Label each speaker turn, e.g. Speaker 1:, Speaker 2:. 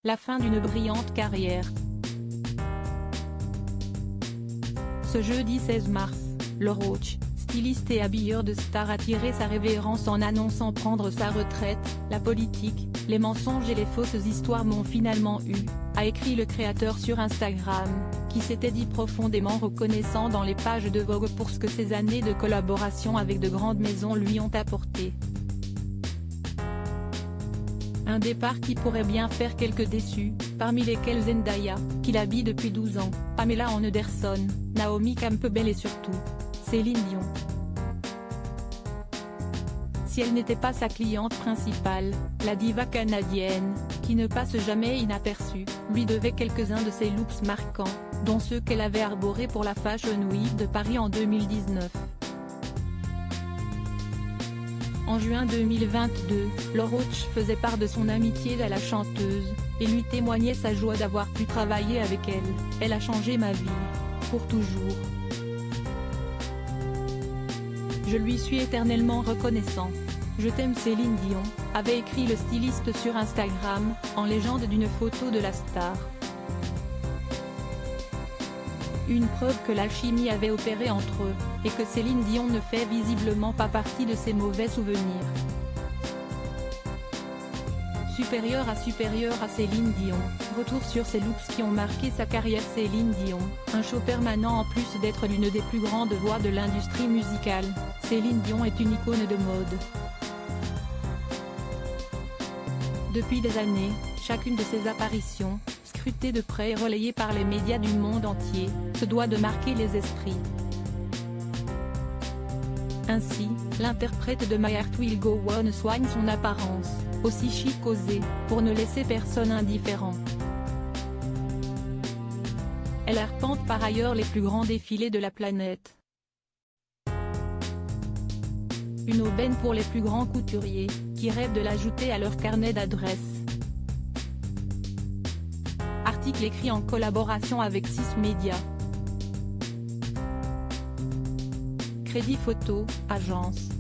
Speaker 1: la fin d'une brillante carrière. Ce jeudi 16 mars, le Roach, styliste et habilleur de stars, a tiré sa révérence en annonçant prendre sa retraite. La politique, les mensonges et les fausses histoires m'ont finalement eu, a écrit le créateur sur Instagram, qui s'était dit profondément reconnaissant dans les pages de Vogue pour ce que ces années de collaboration avec de grandes maisons lui ont apporté. Un départ qui pourrait bien faire quelques déçus, parmi lesquels Zendaya, qu'il habille depuis 12 ans, Pamela Anderson, Naomi Campbell et surtout, Céline Dion. Si elle n'était pas sa cliente principale, la diva canadienne, qui ne passe jamais inaperçue, lui devait quelques-uns de ses looks marquants, dont ceux qu'elle avait arborés pour la Fashion Week de Paris en 2019. En juin 2022, le Roach faisait part de son amitié à la chanteuse, et lui témoignait sa joie d'avoir pu travailler avec elle. Elle a changé ma vie. Pour toujours. Je lui suis éternellement reconnaissant. Je t'aime Céline Dion, avait écrit le styliste sur Instagram, en légende d'une photo de la star. Une preuve que l'alchimie avait opéré entre eux, et que Céline Dion ne fait visiblement pas partie de ses mauvais souvenirs. Supérieur à Céline Dion, retour sur ses looks qui ont marqué sa carrière. Céline Dion, un show permanent en plus d'être l'une des plus grandes voix de l'industrie musicale, Céline Dion est une icône de mode. Depuis des années, chacune de ses apparitions, scrutée de près et relayée par les médias du monde entier, se doit de marquer les esprits. Ainsi, l'interprète de My Heart Will Go On soigne son apparence, aussi chic qu'osée, pour ne laisser personne indifférent. Elle arpente par ailleurs les plus grands défilés de la planète. Une aubaine pour les plus grands couturiers, qui rêvent de l'ajouter à leur carnet d'adresses. Article écrit en collaboration avec 6 médias. Crédit photo, agence.